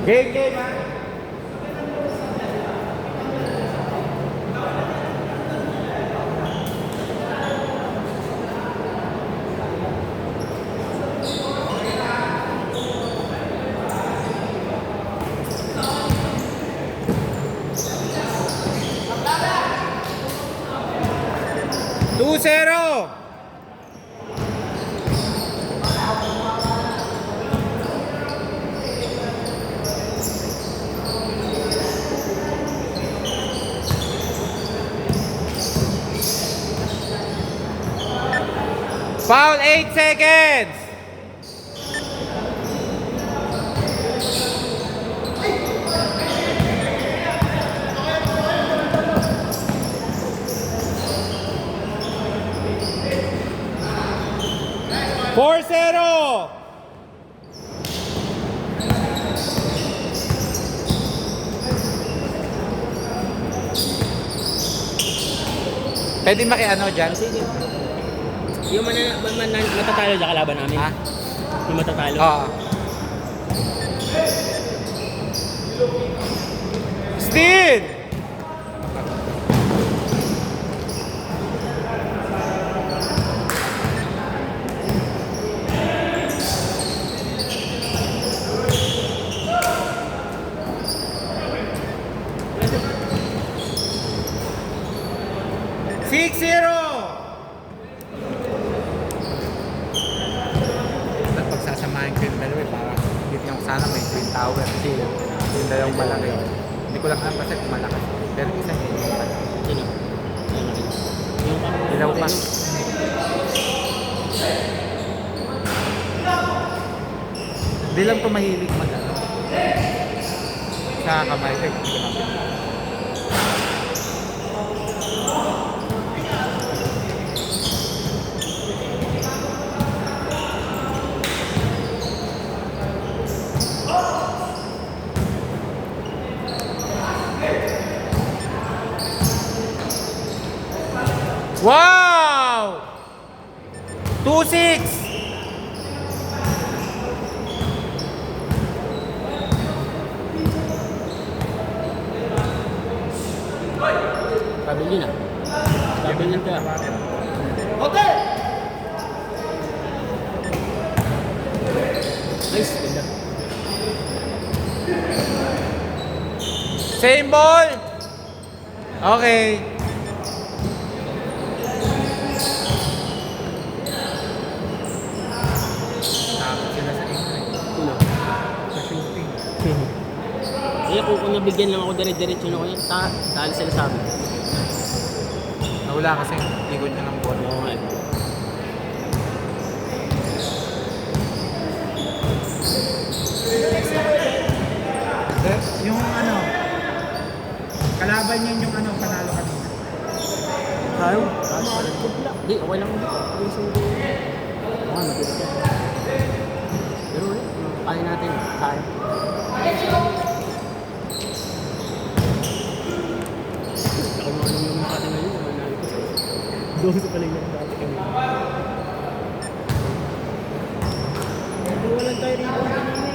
Game, ha? Two zero. Foul, 8 seconds. Four zero. Pwede maki-ano dyan? Yung matatalo dyan kalaban namin. Ha? Yung matatalo. Oo. Steal! Six zero. Pagsasamahin ko yung dalawa para dito yung sana may twin tower kasi yung dalawang malaki. Hindi ko lang alam kasi kung malakas. Pero isa hindi yung malaki. Sino? Dilaw pa. Hindi lang pa mahilig mag-ano. Sa kamay ko, hindi ko lang. Wow! 2-6! Pabilin ah. Pabilin ka. Okay! Nice. Ganda. Same ball! Okay. Takot sila sa inyo. Sino? Sa shooting. Kaya kung nabigyan lang ako dire-diretso na ko yan, tali sila sa amin. Nawala kasi ikot niya ng ball. Oo nga eh. Yung ano, kalaban niya yung ano, panalo kanina. Tayo? Hindi, okay lang. Oo, nabigyan ka. Pero ulit, kaya natin. Kaya. Ako mga alam naman sa atin ngayon. Doon sa paling lang dati kami. Walang tayo rito namin.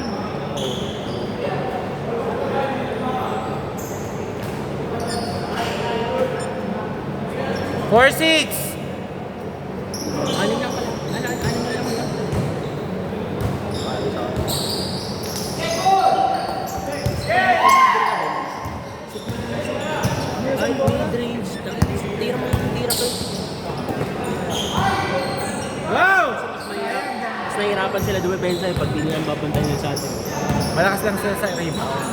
4-6! Anin lang pala. Anin na lang pala. Ay, mid-range. Tira mo lang, tira ko. Wow! Mas nahihirapan sila dumepensa eh pag di nilang babantayan yung sa atin. Malakas lang sila sa rebound.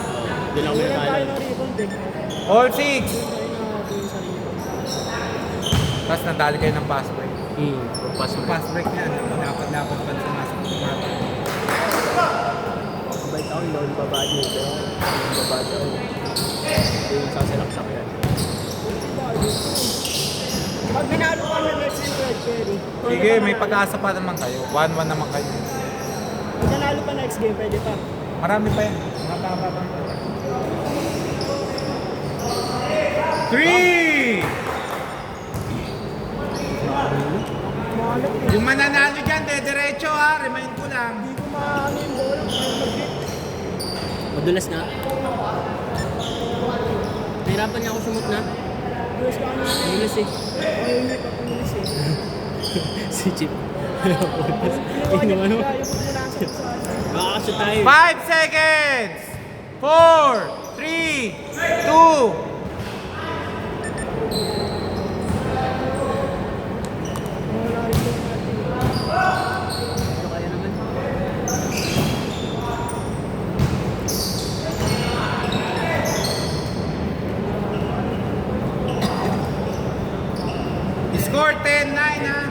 Doon lang may natalo. All 6! Tapos nadali kayo ng pass break. Pagpasok. Yung pass break niya, dapat pa sumasok sa mata. Kabait ako, hindi ako babad nito. Babad ako. Hindi yung sasalaksak yan. Pag binalo ka na next year, Red Cherry. Sige, may pag-asa pa naman kayo. 1-1 naman kayo. Pag nanalo pa next game, pwede pa. Marami pa yan. Mga tama pa. 3! Yung mananalo dyan, diretso ha. Remind ko lang. Hindi ko maano yung bola. Madulas nga. Nahirapan nga ako sumot na. Dulas ka kanina. Madulas eh. Ayaw niya pa pumulis eh. Si Chip. Ginawa niya Ano? bigla yung pumunasok sa ano. Makakasya tayo. 5 seconds! 4, 3, 2, Wala rin yung natin. Ano kaya naman? score 10-9 ha.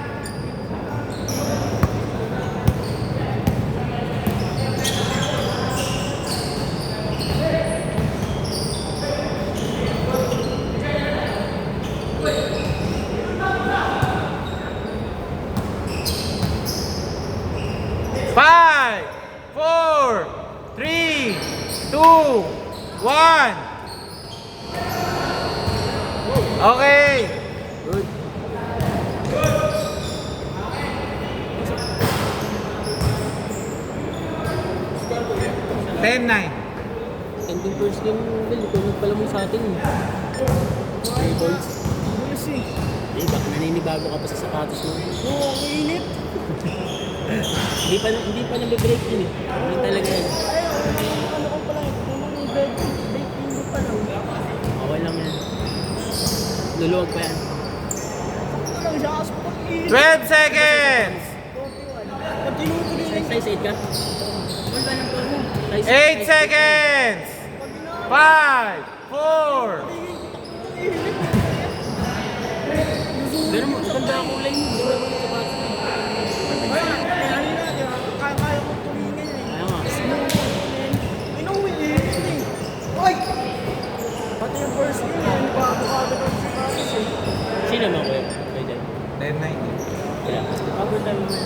Five, four, three, two, one. Okay. Good. Ten-9. Ending first game, Will. Ikaw nagpala mo sa atin. 3 points. Dulas eh. Eh, baka naninibago ka pa sa sapatos mo. Oo, ang init. Hindi pa nag-break yun eh. Ano talaga yan? Ano ko pala, yung bed, hindi pa lang. Okay lang yan. Luluwag pa yan. Ano lang siya, kaso pag init. 12 seconds. 41. Pag tinutuloy lang Size 8 ka? Wala lang to mo. Size 8 seconds. 5, 4. Pero mo, ganda ang kulay mo. Ganda mo yung sapatos mo. Kaya ko tumingin eh. Kaya nga. Inuwi eh. Oy! Pati yung first game eh, bakado ko si Paris eh. Sino naman kuya? Kuya dyan? 10-9. Kaya. Bago tayo na yun.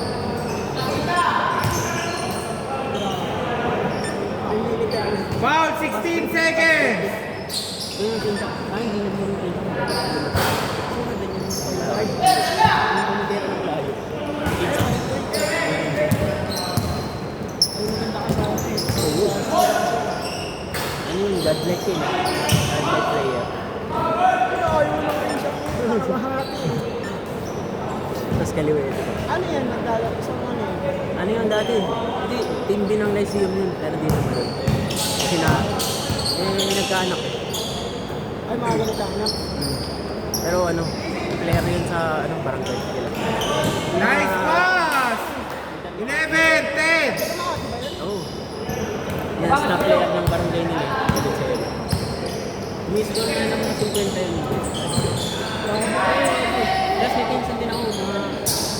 Pinilit ka rin. Foul 16 seconds. Yung tinta. Ay, hindi na mo rin tinta. Sino din yung pala? Ay, yung kumidera ng layo. Tinta. Ay, maganda ka sa akin. Oo. Ano yung godlike yun? Godlike player. Pero ayaw lang rin siya. Mahati eh. Tapos kaliwa ito. Ano yan? Naglalaki sa mga eh. Ano yun dati? Hindi, team din ng Lyceum yun. Pero di naman yun. Kasi nagkaanak eh. Ay, mga ganito anak. Pero ano, player yun sa anong barangay. Kailan? Nice pass. 11, 10. Oo. Oh. Yan sa player ng barangay nila. Dito sa ila. Umiscore na ng 50 yun. Plus may teams din ako. Mga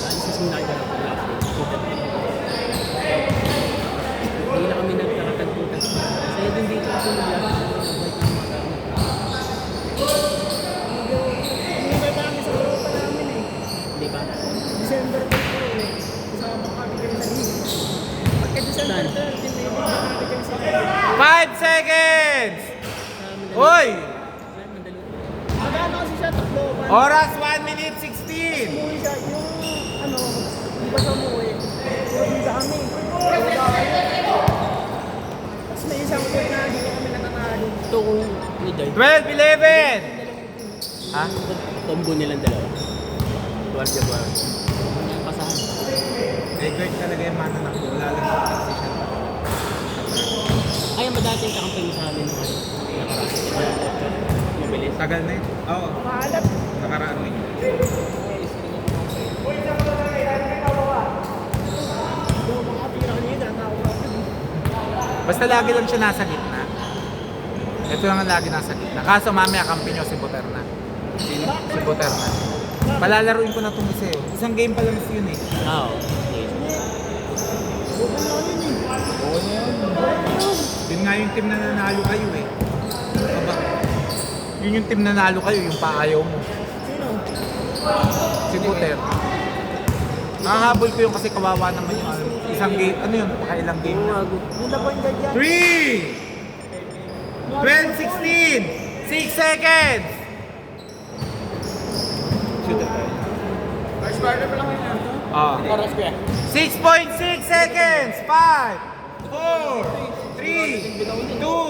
alisis mo nakikita ko last year. Hindi na kami nagkakatagputan. Kasi din dito kasi mag-last year. Hindi ba parang sa Europa namin eh. Hindi ba? December 12 eh. Kasama kami kayo sa league. Pagka December 12, may league na kami kayo sa league. 5 seconds. Hoy. Magano kasi siya, takbo. Oras 1 minute 16. Umuwi siya, yung ano, di ba siya umuwi? Umuwi sa kami. Umuwi sa kami. Tapos may isang point na hindi kami natatalo. Ito kung ni Joy. 12, 11. Ha? Combo nilang dalawa. Guardia Guard. Yung kasahan. Record talaga yung mana na wala lang sa position. Ay, ang dati yung kakampay mo sa amin ng ano. Nakaraan. Mabilis. Tagal na yun. Oo. Maalat. Nakaraan na yun. Yung mga tira kanina, natawag ako. Basta lagi lang siya nasa gitna. Ito lang ang lagi nasa gitna. Kaso mamaya kampi nyo si Buterna. Sino? Si Buterna. Palalaruin ko na itong isa eh. Isang game pa lang yun eh. Oo. Yes. Bukan na yun eh. Oo na yun. Yun nga yung team na nanalo kayo eh. Ano ba? Yun yung team na nanalo kayo, yung paayaw mo. Sino? Si Buter. Nakahabol ko yung kasi kawawa naman yung isang game. Ano yun? Pakailang game na. Yung na point guard yan. 3! 12, 16! 6 seconds! Shoot it. First quarter pa lang yun. Oras ko yan. 6.6 seconds! 5, 4, 3, 2,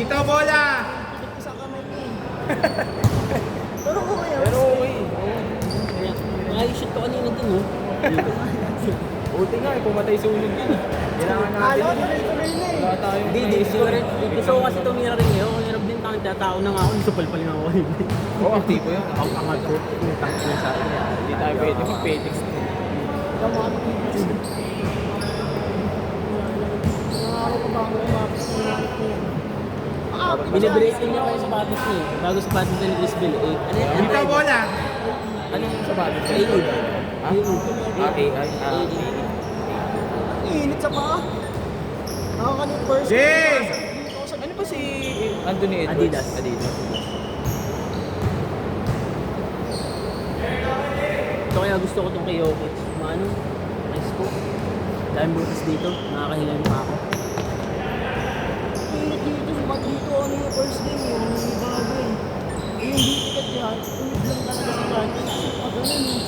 Dito bola! Pikit ko sa kamay niya eh. Pero okay. Pero okay. Nakay-shoot ko kanina dun, oh. Buti nga, pumatay sunog yun. Kailangan natin. Alam ko tuloy-tuloy na eh. Wala tayong Hindi, gusto ko kasi tumira rin ngayon. Kung hirap din tangin, tatao na nga ako. Supal-pal nga ako. Oo, aktibo yun. Ang angat ko. Yung tangin na sa akin. Hindi tayo pwede mag-petix. Tama ka pikit. Nangako ko ba ako umapit ng nanit niya? Binibreakin niya kayo sa sapatos niya. Bago sapatos na ni Chris Bill. Ano yan? Dito bola! Ano yung Sapatos? A-Lead. Init sa paa. Nakakalit first. Jay! Ano ba si Anthony Edwards? Adidas. Ito kaya gusto ko itong kay Jokic. Maano? Nice po. Dahil butas dito. Nakakahingan pa ako. Init dito, sumat dito. Ano yung first game yun? Yung bago eh. Yung hindi tikat yan. Init lang talaga sa practice. Pag ganun eh.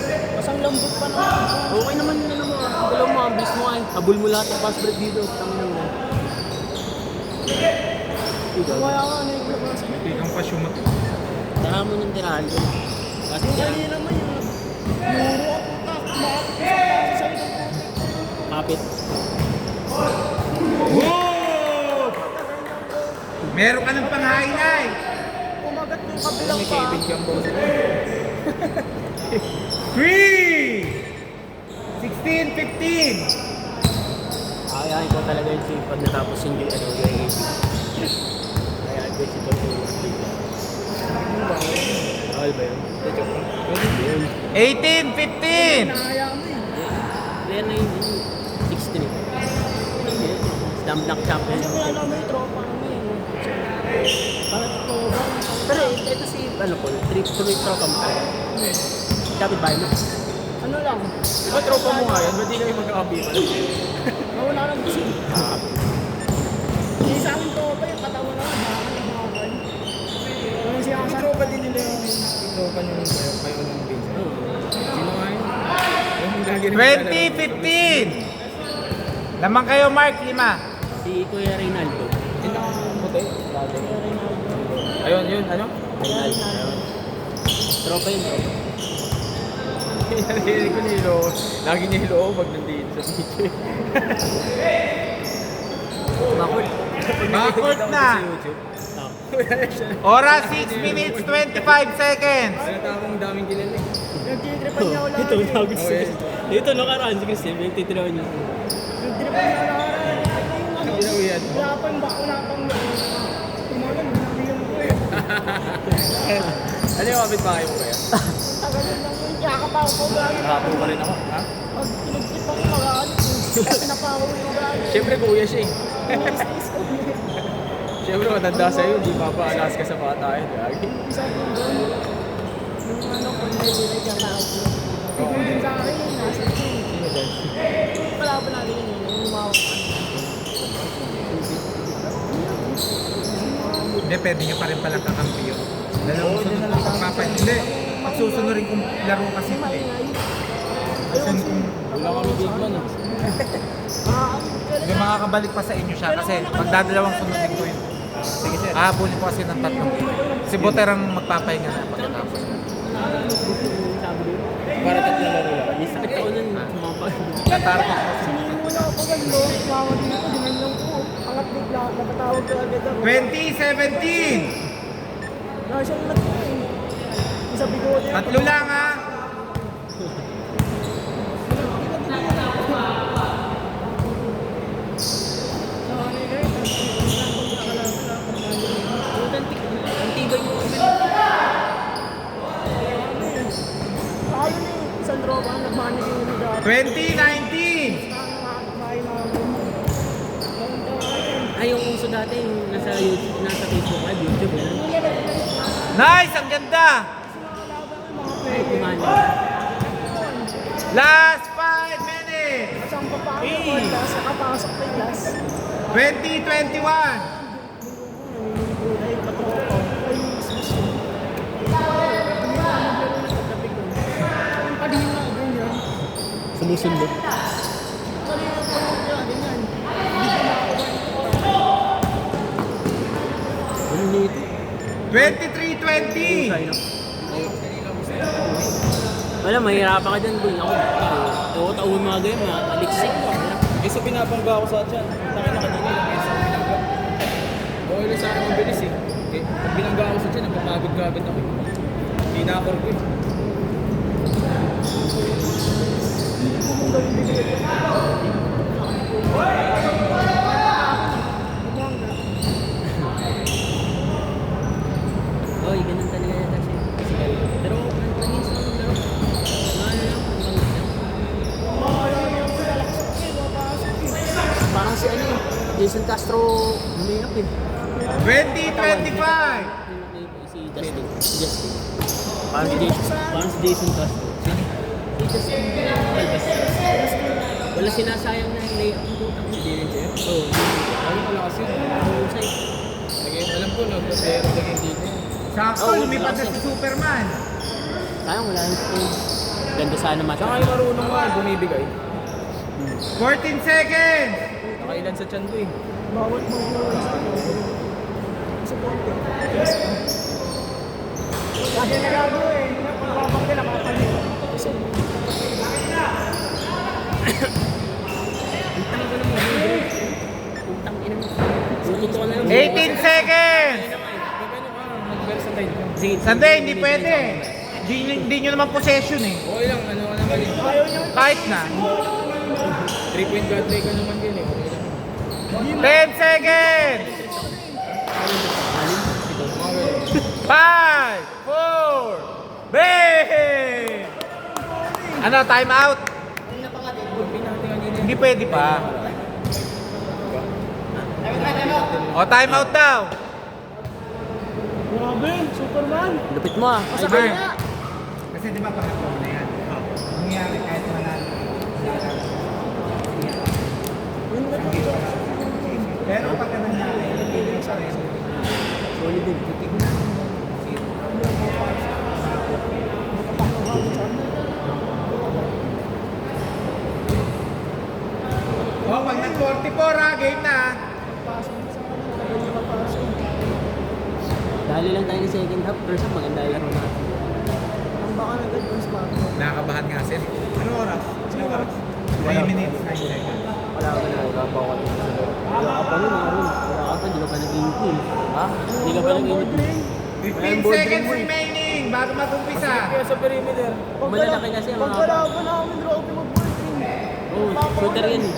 Masang lambot pa naman. Okay naman yun, ano mo, dalawang mga bilis mo ay habol mo lahat ng fast break dito. Tangin na. Kaya nga, ano yung labas. Hindi kang pa-shumot. Tara mo ng tirahan ko. Kasi Yung yan, kanina naman yung muro ako ta. Kumakapit sa likod ko. kapit. Woo! Meron ka ng pang-highlight! Kumagat yung kabilang May pa. Kevin Campos. 3! 16, 15! Kakayahin ko talaga yung si pag natapos yung ano, yung AAP. Kakayahin ko si Toto. Bawal ba yun? Yun. 18, 15! Nakaya mo eh. Kaya na yun, 16. Slam dunk champion. Kasi kaya naman yung tropa naman eh. Parang tropa. Pero ito si, ano po, tuloy tropa mo tayo. Dapat ba yun? Ano lang. Diba tropa mo nga yan? Ba't di kayo magkakabiman? Nawala lang kasi. Hindi sa akin tropa yung katawan na. Baka nagmamakan. Ano siya Yung sa tropa din nila yung tropa nyo kayo ng Vincent. Sino nga yun? Yung lagi rin 20, 15! Lamang kayo, Mark, 5. Si Kuya Reynaldo. Yung nakaputi? Ayun, yun, ano? Reynaldo. Tropa yun, tropa. Narinig ko nilo. Lagi niya hilo pag nandito sa video. Makul. Backward na. Sa YouTube. Oras 6 minutes, 25 seconds. Ano tamang daming kilala eh. Nagtitripan niya ako Ito, lagi. nagos siya. Ito, nakaraan si Chris, 23 niya. Nagtitripan niya ako lagi. Ano yung Ginawian. wala pang bako na pang tumagal. Nabigyan ko eh. Ano yung kapit bahay mo kaya? Tagal lang yun. Yakap ako lagi. Nakapo pa rin ako. Ha? Pag pinagtipan ko mag-aalit. Pinapahaw yung ugali. Siyempre kuya siya eh. Inis ko. Siyempre matanda sa'yo, di papaalas ka sa bata eh. Lagi. Isa ko doon. Yung ano, kung medyo nagkatawag ko. Tignan din sa akin yun. Nasa akin. Sino dyan? Wala pa natin yun. Yung lumawak ka. Hindi, pwede nyo pa rin palang kakampi yun. Dalawang sunod na pagpapay. Hindi, pagsusunurin kong laro kasi ito eh. Susunod kong... Wala kami big man eh. Hindi makakabalik pa sa inyo siya kasi magdadalawang sunodin ko yun. Sige sir. Ahabulin ko kasi ng 3. Si Boter ang magpapahinga na pagkatapos. Para tatlo laro lang. Yung sakit ako nun, sumapa. Tatarget ko. Sinimula ako pag ano, mama dito, dinanyan ko. Angat bigla, napatawag ko agad ako. 20, 17! Nasa siyang nag Isa bigote. 3 lang ha! Ang tibay mo. Ayun eh, isang tropa, nagmanaging yung dati. 2019! Ay, yung uso dati, yung nasa YouTube, nasa Facebook Live, YouTube, yan. Nice! Ang ganda! Kumano. Last 5 minutes! Isang papasok ko, tapos nakapasok na yung class. 2021! Ay, patropa. Ay, sus. Hindi na maglaro na kagabi ko. Yung kanina, ganyan. Sumusunod. Kanina po yung ganyan. Hindi ko 23-20. Husay, no? Wala, mahirapan ka dyan, boy. Ako, taon mga ganyan, aliksik. Eh, so pinapangga ako sa tiyan. Taka na kanina lang. Eh, so pinangga. Okay lang sa akin ang bilis eh. Eh, pag binangga ako sa tiyan, napapagod-gagod ako. Kinakor ko eh. Oy, ganun talaga yan kasi. Pero, nangis lang ng laro. Ano lang, parang si ano eh, Jason Castro, huminap eh. 20-25. Si Justin. Si Justin. Parang si Jason Castro. Si Justin. Wala sinasayang na layup ng putang. Si Dylan Jeff. Oo. Ano pala kasi yun? Husay. Alam ko, nagpasero lang dito. Sakto, Oh, lumipad na lumipad. si Superman. Sayang wala yung team. Ganda sana match. Saka yung marunong nga, bumibigay. 14 seconds. Nakailan sa tiyan ko eh. Bawat mag-uwi sa supporter. Kasi nagagawa eh. Pagpapag nila makapalit. Kasi Putang ina mo. Totoo na lang. 18 seconds. Magkano ka? Mag-versatile ka. Sige. Sande, hindi pwede. Hindi nyo naman possession eh. Okay lang, ano ka naman eh. ayaw niya. Kahit na. 3-point god play ka naman din eh. Okay lang. 10 seconds. 5, 4, bang! Ano, time out? Hindi pwede pa. O, time out daw. Grabe, Superman. Lupit mo ah. Ay, Bern. Kasi di ba pangatlo na yan? Nangyari kahit manalo. Pero pagka nangyari, hindi sa rin. Solid din. Titignan. Oh, pag nag-44 ha, game na. Dali lang tayo ng second half. First half, maganda yung laro natin. Ang baka nag-advance pa. Nakakabahan nga sir. Ano oras? 3 minutes, 9 seconds. Wala ka na. Wala pa ako. Wala ka pa nun, Aaron. Wala ka pa. Di ka pa nag-input. Ha? Di ka pa nag-input. 15 seconds remaining bago mag-umpisa. Kaya sa perimeter. Malalaki kasi ang mga Pagkalaban namin, Robby mag-boarding. Oo, shooter yan eh.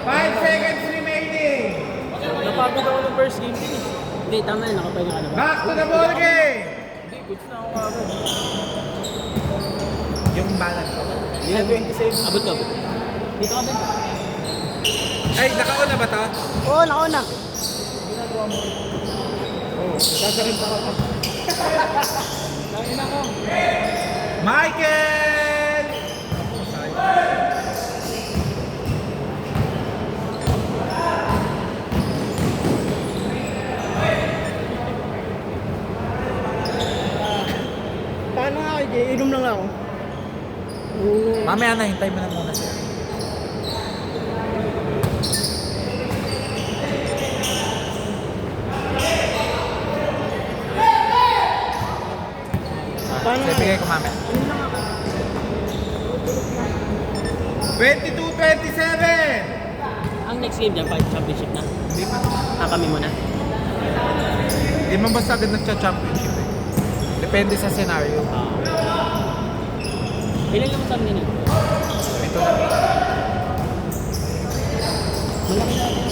5 seconds remaining. Napagod ako ng first game din eh. Hindi, tama na. Nakapahinga ka na ba? Back to the ball game. Hindi, goods na ako kagad. Yung balance. Yan. Abot ka, abot. Dito ka ba? Ay, nakauna ba to? Oo, nauna. Sasarin pa ako. Tangin ako. Michael! Paano nga, Jay? Inom lang ako. Mamaya na, hintay mo na muna sir. Paano nga? Bigay ko mamaya. 22-27! Ang next game dyan, championship na. Hindi pa. Kami muna. Hindi man basta agad nagcha-championship eh. Depende sa scenario. Ilan lang sa amin yun? Ito lang. Malaki natin.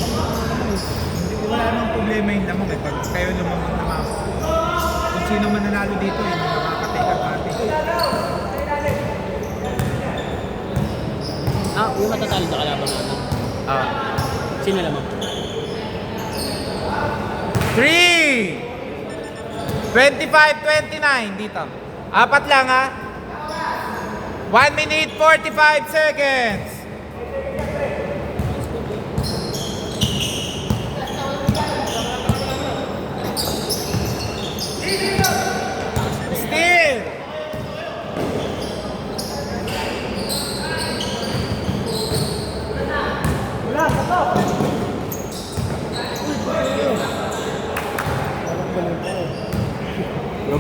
Hindi, wala namang problema yung lamang eh. Pag kayo lumamang naman. Kung sino man nanalo dito, yun ang makakatake ang party. Yung matatalo sa kalaban natin. Sino lamang? 3! 25-29 dito. Apat lang ha. 1 minute 45 seconds. Still. Wala, stop!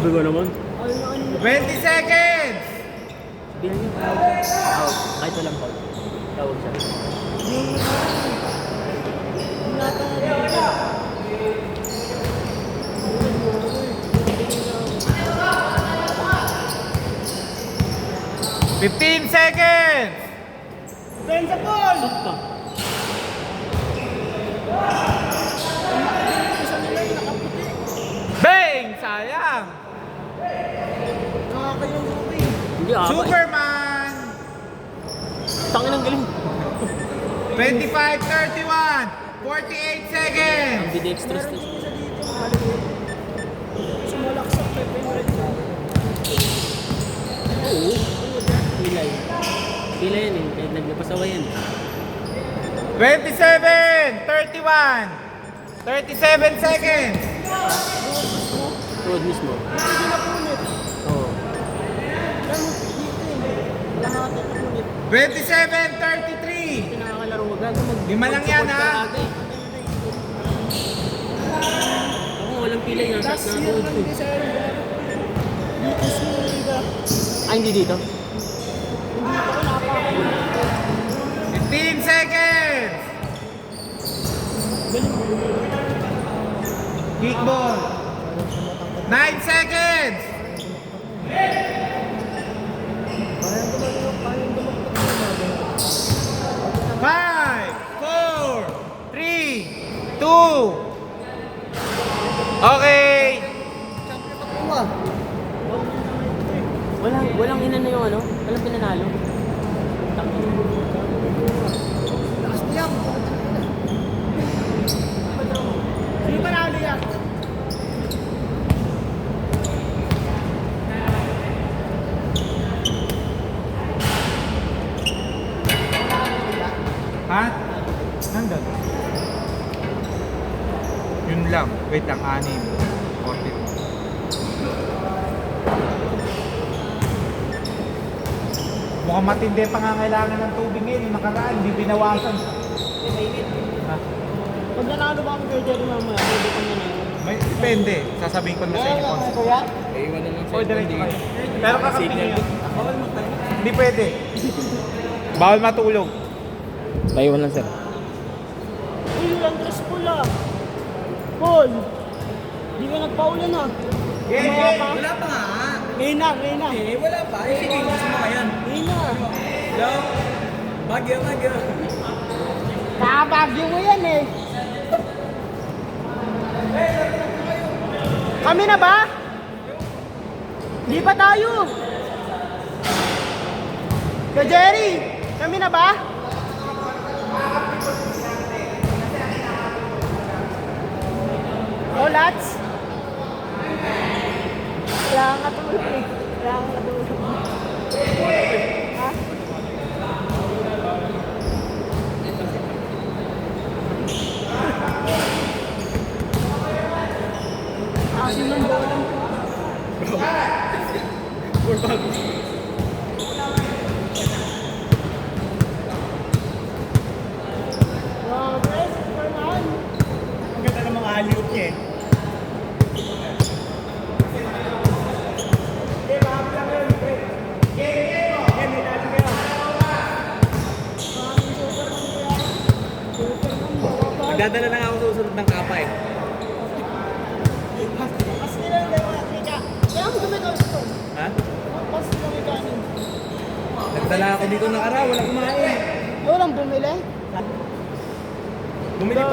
Grabe ka naman. Ayun na kanina. 20 seconds! Sabihan niyo, tawag siya. Tawag. Kahit walang foul. Tawag siya. Yung nata na dito. 15 seconds! Ben sa ball! Sakto. Isa nila yung nakaputi. Bang! Sayang! Nakakayong suki. Hindi ah. Superman! Tangin ang galing. 25, 31, 48 seconds! Ambidextrous Meron na din isa dito. Maliit. Sumalaksak kay Penrith. Oo. Pilay. Pilay yan eh. Kahit nagpasaway yan. 27, 31, 37 seconds! Road mismo. Hindi na punit. Oo. Ganun dito eh. Lahat na punit. 27, 33! Pinakakalaro mo. Gago mag... Lima lang yan, mag-support ha? ka agad. Ako walang pilay na. Last Na year road lang ko. din sa dito sa Liga. Ah, hindi dito? Hindi pa ko napakain. 15 seconds! Kickball! 9 seconds! Five, four, three, two. Okay. Walang inano yung ano? Walang pinanalo? Sino pa nalo yan? Ha? Nandun. Yun lang. Wait lang, 6. 42. Mukhang matindi ang pangangailangan ng tubig ngayon. Yung nakaraan, hindi binawasan. Ha? Pag nanalo ba kami kay Jerry mamaya, pwede kang nanalo. May depende. Sasabihin ko na sa inyo. kung- Kuya? Iwan na lang O, diretso kayo. Pero kakampi nyo yun. Hindi pwede. Bawal matulog. Naiwan lang sir. Uy, yung Andres pula. Paul. Di ka nagpaulan ah. Mamaya pa. Wala pa nga. Reyna, Reyna. Eh, wala pa. Eh, sige, gusto mo yan. Reyna. Hello? Bagyo, bagyo. Kakabagyo mo yan eh. Kami na ba? Di pa tayo. Ka Jerry, kami na ba? Oh, Lats? Wala kang katulog eh. Wala kang katulog. Ha? Asin ng bola mo. Wow, guys, Superman. Ang ganda ng mga alley-oop niya eh. Nagdadala na nga ako sa usunod ng kapa eh. As nila yung mga Afrika. Kaya ako gumagawa ito. Ha? Pas nila may kanin. Nagdala ako dito ng araw, walang kumain. Walang bumili. Bumili pa.